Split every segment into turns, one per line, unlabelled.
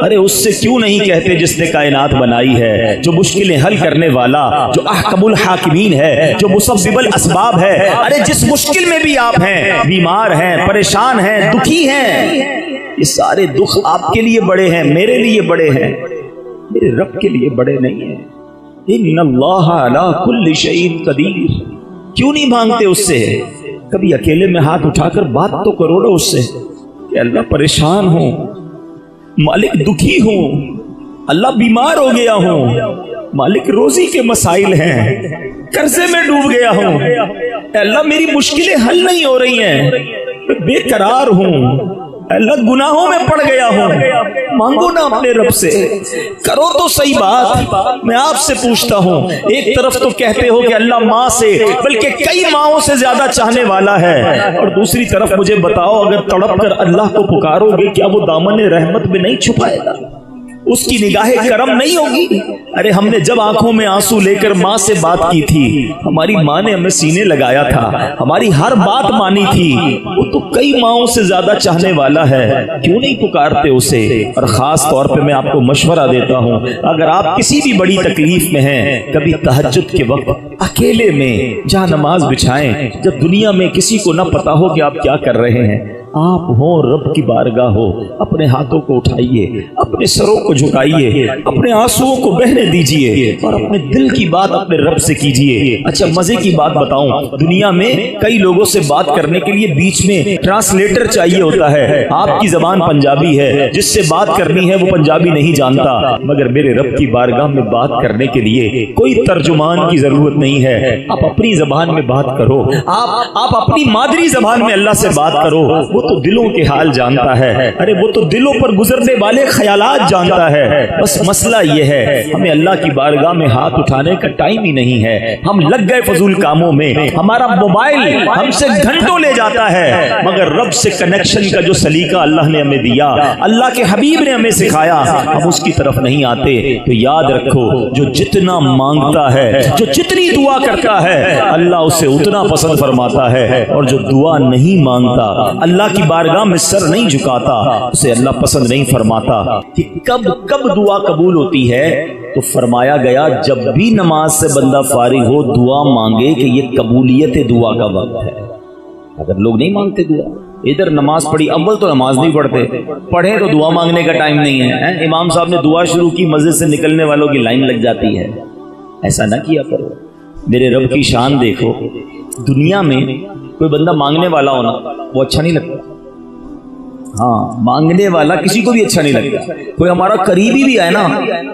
ارے اس سے کیوں نہیں کہتے جس نے کائنات بنائی ہے، جو مشکلیں حل کرنے والا، جو احکم الحاکمین ہے، جو مسبب الاسباب ہے۔ ارے جس مشکل میں بھی آپ ہیں، بیمار ہیں، پریشان ہیں، دکھی ہیں، یہ سارے دکھ آپ کے لیے بڑے ہیں، میرے لیے بڑے ہیں، میرے رب کے لیے بڑے نہیں ہیں۔ ان اللہ علی کل شیء قدیر۔ کیوں نہیں مانگتے اس سے؟ کبھی اکیلے میں ہاتھ اٹھا کر بات تو کرو نا اس سے کہ اللہ پریشان ہوں، مالک دکھی ہوں، اللہ بیمار ہو گیا ہوں، مالک روزی کے مسائل ہیں، قرضے میں ڈوب گیا ہوں، اللہ میری مشکلیں حل نہیں ہو رہی ہیں، میں بے قرار ہوں، اللہ گناہوں میں پڑ گیا ہوں۔ مانگو نا اپنے رب سے، کرو تو صحیح بات۔ میں آپ سے پوچھتا ہوں، ایک طرف تو کہتے ہو کہ اللہ ماں سے بلکہ کئی ماؤں سے زیادہ چاہنے والا ہے، اور دوسری طرف مجھے بتاؤ اگر تڑپ کر اللہ کو پکارو گے کیا وہ دامن رحمت میں نہیں چھپائے گا؟ اس کی نگاہ کرم نہیں ہوگی؟ ارے ہم نے جب آنکھوں میں آنسو لے کر ماں سے بات کی تھی، ہماری ماں نے ہمیں سینے لگایا تھا، ہماری ہر بات مانی تھی، وہ تو کئی ماؤں سے زیادہ چاہنے والا ہے، کیوں نہیں پکارتے اسے؟ اور خاص طور پہ میں آپ کو مشورہ دیتا ہوں، اگر آپ کسی بھی بڑی تکلیف میں ہیں، کبھی تہجد کے وقت اکیلے میں جہاں نماز بچھائیں، جب دنیا میں کسی کو نہ پتا ہو کہ آپ کیا کر رہے ہیں، آپ ہو رب کی بارگاہ ہو، اپنے ہاتھوں کو اٹھائیے، اپنے سروں کو جھکائیے، اپنے آنسوؤں کو بہنے دیجئے اور اپنے دل کی بات اپنے رب سے کیجئے۔ اچھا مزے کی بات بتاؤں، دنیا میں کئی لوگوں سے بات کرنے کے لیے بیچ میں ٹرانسلیٹر چاہیے ہوتا ہے۔ آپ کی زبان پنجابی ہے، جس سے بات کرنی ہے وہ پنجابی نہیں جانتا، مگر میرے رب کی بارگاہ میں بات کرنے کے لیے کوئی ترجمان کی ضرورت نہیں ہے۔ آپ اپنی زبان میں بات کرو، آپ اپنی مادری زبان میں اللہ سے بات کرو، وہ تو دلوں کے حال جانتا ہے، ارے وہ تو دلوں پر گزرنے والے خیالات جانتا ہے۔ بس مسئلہ یہ ہے ہمیں اللہ کی بارگاہ میں ہاتھ اٹھانے کا ٹائم ہی نہیں ہے، ہم لگ گئے فضول کاموں میں، ہمارا موبائل ہم سے گھنٹوں لے جاتا ہے، مگر رب سے کنیکشن کا جو سلیقہ اللہ نے ہمیں دیا، اللہ کے حبیب نے ہمیں سکھایا، ہم اس کی طرف نہیں آتے۔ تو یاد رکھو، جو جتنا مانگتا ہے، جو جتنی دعا کرتا ہے، اللہ اسے اتنا پسند فرماتا ہے، اور جو دعا نہیں مانگتا، اللہ کی بارگاہ میں سر نہیں جھکاتا، اسے اللہ پسند نہیں فرماتا۔ کہ کب دعا قبول ہوتی ہے؟ تو فرمایا گیا جب بھی نماز سے بندہ فارغ ہو دعا مانگے کہ یہ قبولیت دعا کا وقت ہے۔ اگر لوگ نہیں مانگتے دعا، ادھر نماز پڑھی، اول تو نماز نہیں پڑھتے، پڑھے تو دعا مانگنے کا ٹائم نہیں ہے، امام صاحب نے دعا شروع کی، مسجد سے نکلنے والوں کی لائن لگ جاتی ہے۔ ایسا نہ کیا کرو، میرے رب کی شان دیکھو۔ دنیا میں کوئی بندہ مانگنے والا ہونا وہ اچھا نہیں لگتا، ہاں مانگنے والا کسی کو بھی اچھا نہیں لگتا۔ کوئی ہمارا قریبی بھی ہے نا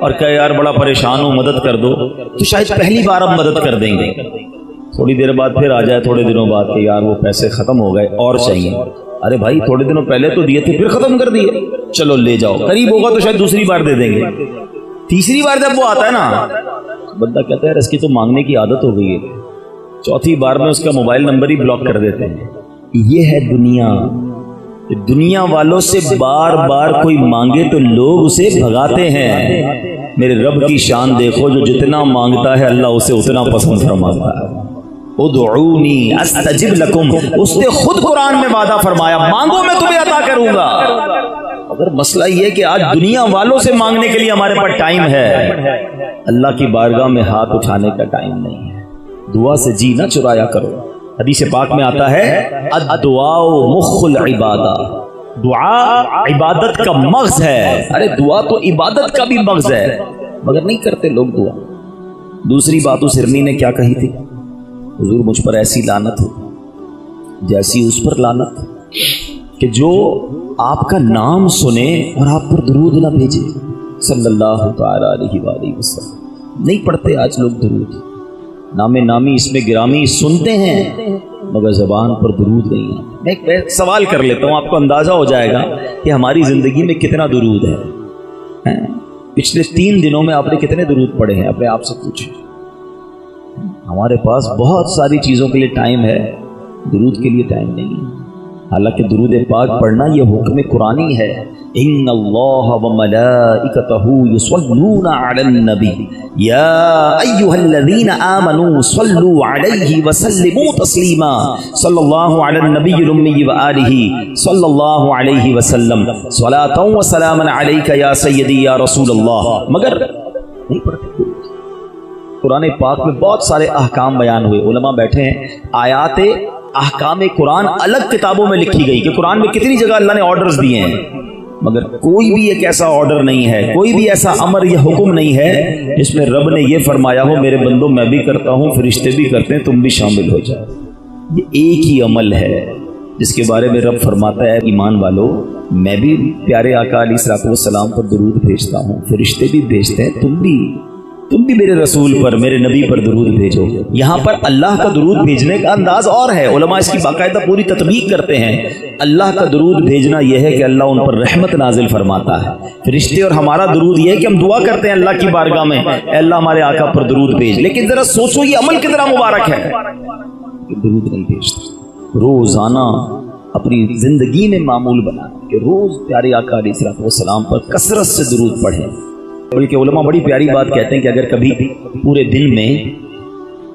اور کہ یار بڑا پریشان ہوں مدد کر دو، تو شاید پہلی بار ہم مدد کر دیں گے، تھوڑی دیر بعد پھر آ جائے، تھوڑے دنوں بعد کہ یار وہ پیسے ختم ہو گئے اور چاہیے۔ ارے بھائی تھوڑے دنوں پہلے تو دیے تھے پھر ختم کر دیے، چلو لے جاؤ، قریب ہوگا تو شاید دوسری بار دے دیں گے۔ تیسری بار جب وہ آتا ہے نا، بندہ کہتا ہے یار اس کی تو مانگنے کی عادت ہو گئی ہے، چوتھی بار میں اس کا موبائل نمبر ہی بلاک کر دیتے ہیں۔ یہ ہے دنیا، دنیا والوں سے بار بار کوئی مانگے تو لوگ اسے بھگاتے ہیں۔ میرے رب کی شان دیکھو، جو جتنا مانگتا ہے اللہ اسے اتنا پسند فرماتا ہے۔ ادعونی استجب لکم، اس نے خود قرآن میں وعدہ فرمایا مانگو میں تمہیں عطا کروں گا۔ اگر مسئلہ یہ کہ آج دنیا والوں سے مانگنے کے لیے ہمارے پاس ٹائم ہے، اللہ کی بارگاہ میں ہاتھ اٹھانے کا ٹائم نہیں ہے۔ دعا سے جی نہ چرایا کرو۔ حدیث پاک میں آتا ہے الدعاء مخ العبادہ، دعا عبادت کا مغز ہے۔ ارے دعا تو عبادت کا بھی مغز ہے، مگر نہیں کرتے لوگ دعا۔ دوسری بات اس ہرنی نے کیا کہی تھی؟ حضور مجھ پر ایسی لعنت ہو جیسی اس پر لعنت کہ جو آپ کا نام سنے اور آپ پر درود نہ بھیجے صلی اللہ تعالی علیہ وآلہ وسلم۔ نہیں پڑھتے آج لوگ درود، نام نامی اس میں گرامی سنتے ہیں مگر زبان پر درود نہیں ہے۔ میں ایک سوال کر لیتا ہوں، آپ کو اندازہ ہو جائے گا کہ ہماری زندگی میں کتنا درود ہے۔ پچھلے 3 دنوں میں آپ نے کتنے درود پڑھے ہیں؟ اپنے آپ سے پوچھیں۔ ہمارے پاس بہت ساری چیزوں کے لیے ٹائم ہے، درود کے لیے ٹائم نہیں ہے۔ حالانکہ درود پاک پڑھنا یہ حکم قرآنی ہے إن الله وملائكته يصلون على النبي يا أيها الذين آمنوا صلوا عليه وسلموا تسليما صلى الله على النبي الأمي وآله صلى الله عليه وسلم صلاة وسلاما عليك يا سيدي يا رسول الله. مگر نہیں پڑھتے. قرآن پاک میں بہت سارے احکام بیان ہوئے. علماء بیٹھے ہیں, آیات احکام قرآن الگ کتابوں میں لکھی گئی کہ قرآن میں کتنی جگہ اللہ نے آرڈرز دیے ہیں, مگر کوئی بھی ایک ایسا آرڈر نہیں ہے, کوئی بھی ایسا امر یا حکم نہیں ہے جس میں رب نے یہ فرمایا ہو میرے بندوں میں بھی کرتا ہوں, فرشتے بھی کرتے ہیں, تم بھی شامل ہو جاؤ. یہ ایک ہی عمل ہے جس کے بارے میں رب فرماتا ہے ایمان والو میں بھی پیارے آقا علیہ الصلوۃ والسلام پر درود بھیجتا ہوں, فرشتے بھی بھیجتے ہیں, تم بھی میرے رسول پر, میرے نبی پر درود بھیجو. یہاں پر اللہ کا درود بھیجنے کا انداز اور ہے, علماء اس کی باقاعدہ پوری تطبیق کرتے ہیں. اللہ کا درود بھیجنا یہ ہے کہ اللہ ان پر رحمت نازل فرماتا ہے. فرشتے اور ہمارا درود یہ ہے کہ ہم دعا کرتے ہیں اللہ کی بارگاہ میں, اے اللہ ہمارے آقا پر درود بھیج. لیکن ذرا سوچو یہ عمل کتنا مبارک ہے کہ درود نہیں بھیجتے. روزانہ اپنی زندگی میں معمول بنا کہ روز پیارے آقا علیہ الصلوۃ والسلام پر کثرت سے درود پڑھیں. بلکہ علماء بڑی پیاری بات کہتے ہیں کہ اگر کبھی پورے دن میں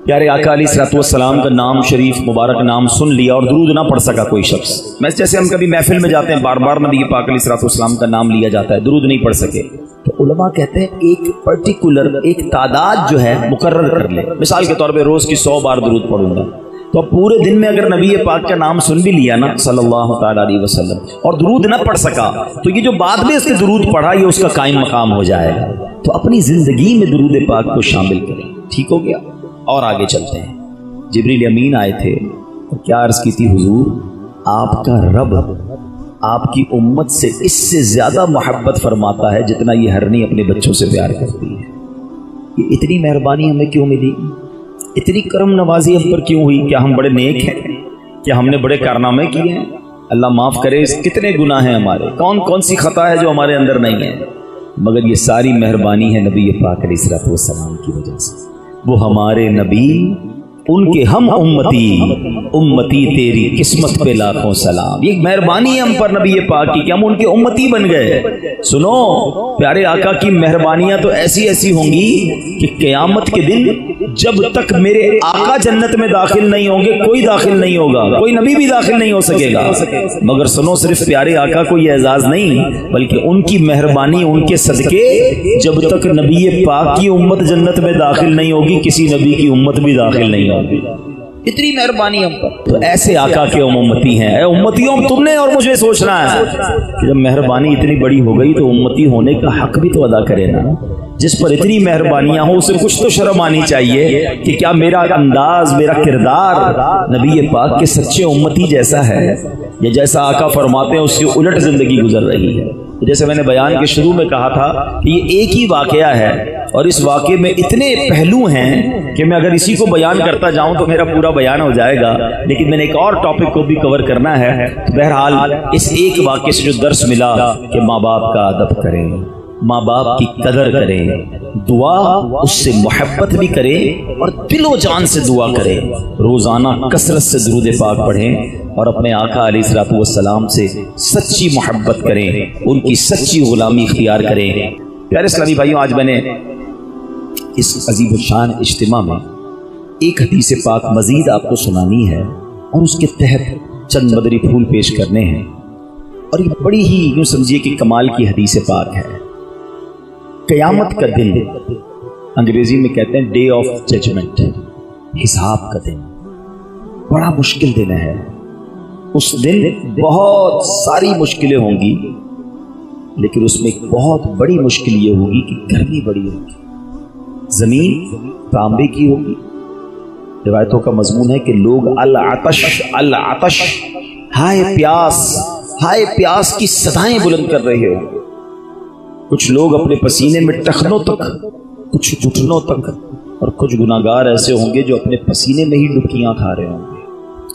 پیارے آقا علیہ الصلوۃ والسلام کا نام شریف مبارک نام سن لیا اور درود نہ پڑھ سکا کوئی شخص, میں جیسے ہم کبھی محفل میں جاتے ہیں بار بار نبی پاک علیہ الصلوۃ والسلام کا نام لیا جاتا ہے, درود نہیں پڑھ سکے, تو علماء کہتے ہیں ایک پرٹیکولر ایک تعداد جو ہے مقرر کر لے. مثال کے طور پہ روز کی 100 بار درود پڑھوں گا, تو اب پورے دن میں اگر نبی پاک کا نام سن بھی لیا نا صلی اللہ تعالیٰ علیہ وسلم اور درود نہ پڑھ سکا, تو یہ جو بعد میں اس نے درود پڑھا یہ اس کا قائم مقام ہو جائے گا. تو اپنی زندگی میں درود پاک کو شامل کریں. ٹھیک ہو گیا, اور آگے چلتے ہیں. جبریل امین آئے تھے اور کیا عرض کی تھی, حضور آپ کا رب آپ کی امت سے اس سے زیادہ محبت فرماتا ہے جتنا یہ ہرنی اپنے بچوں سے پیار کرتی ہے. یہ اتنی مہربانی ہمیں کیوں ملی, اتنی کرم نوازی ہم پر کیوں ہوئی؟ کیا ہم بڑے نیک ہیں؟ کیا ہم نے بڑے کارنامے کیے ہیں؟ اللہ معاف کرے, کتنے گناہ ہیں ہمارے, کون سی خطا ہے جو ہمارے اندر نہیں ہے, مگر یہ ساری مہربانی ہے نبی پاک علیہ الصلوۃ والسلام کی وجہ سے. وہ ہمارے نبی, ان کے ہم امتی تیری قسمت پہ لاکھوں سلام. یہ مہربانی ہے ہم پر نبی پاک کی کہ ہم ان کے امتی بن گئے. سنو پیارے آقا کی مہربانیاں تو ایسی ایسی ہوں گی کہ قیامت کے دن جب تک میرے آقا جنت میں داخل نہیں ہوں گے کوئی داخل نہیں ہوگا, کوئی نبی بھی داخل نہیں ہو سکے گا. مگر سنو صرف پیارے آقا کو یہ اعزاز نہیں بلکہ ان کی مہربانی, ان کے صدقے جب تک نبی پاک کی امت جنت میں داخل نہیں ہوگی کسی نبی کی امت بھی داخل نہیں ہوگی. اتنی مہربانی ہم پر. تو ایسے آقا کے ہم امتی ہیں. اے امتیوں تم نے اور مجھے سوچنا ہے کہ جب مہربانی اتنی بڑی ہو گئی تو امتی ہونے کا حق بھی تو ادا کرے نا. جس پر اتنی مہربانیاں ہوں اسے کچھ تو شرم آنی چاہیے کہ کیا میرا انداز, میرا کردار نبی پاک کے سچے امتی جیسا ہے یا جیسا آقا فرماتے ہیں اس سے الٹ زندگی گزر رہی ہے. جیسے میں نے بیان کے شروع میں کہا تھا کہ یہ ایک ہی واقعہ ہے اور اس واقعے میں اتنے پہلو ہیں کہ میں اگر اسی کو بیان کرتا جاؤں تو میرا پورا بیان ہو جائے گا, لیکن میں نے ایک اور ٹاپک کو بھی کور کرنا ہے. تو بہرحال اس ایک واقعے سے جو درس ملا کہ ماں باپ کا ادب کریں, ماں باپ کی قدر کریں, دعا اس سے محبت بھی کرے اور دل و جان سے دعا کرے, روزانہ کثرت سے درود پاک پڑھیں اور اپنے آقا علیہ الصلوۃ والسلام سے سچی محبت کریں, ان کی سچی غلامی اختیار کریں. پیارے اسلامی بھائیوں, آج میں نے اس عظیم الشان اجتماع میں ایک حدیث پاک مزید آپ کو سنانی ہے اور اس کے تحت چند مدری پھول پیش کرنے ہیں. اور یہ بڑی ہی یوں سمجھیے کہ کمال کی حدیث پاک ہے. قیامت کا دن, انگریزی میں کہتے ہیں ڈے آف ججمنٹ, حساب کا دن, بڑا مشکل دن ہے. اس دن بہت ساری مشکلیں ہوں گی لیکن اس میں ایک بہت بڑی مشکل یہ ہوگی کہ گرمی بڑی ہوگی, زمین تانبے کی ہوگی. روایتوں کا مضمون ہے کہ لوگ العطش ہائے پیاس کی صدائیں بلند کر رہے ہوں گے. کچھ لوگ اپنے پسینے میں ٹخنوں تک, کچھ گھٹنوں تک, اور کچھ گناہگار ایسے ہوں گے جو اپنے پسینے میں ہی ڈبکیاں کھا رہے ہوں گے.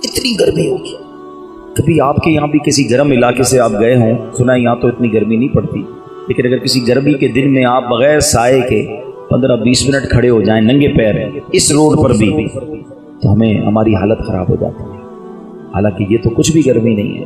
اتنی گرمی ہوگی. کبھی آپ کے یہاں بھی کسی گرم علاقے سے آپ گئے ہوں, سنا یہاں تو اتنی گرمی نہیں پڑتی, لیکن اگر کسی گرمی کے دن میں آپ بغیر سائے کے 15-20 منٹ کھڑے ہو جائیں ننگے پیر اس روڈ پر بھی تو ہماری حالت خراب ہو جاتی ہے. حالانکہ یہ تو کچھ بھی گرمی نہیں ہے,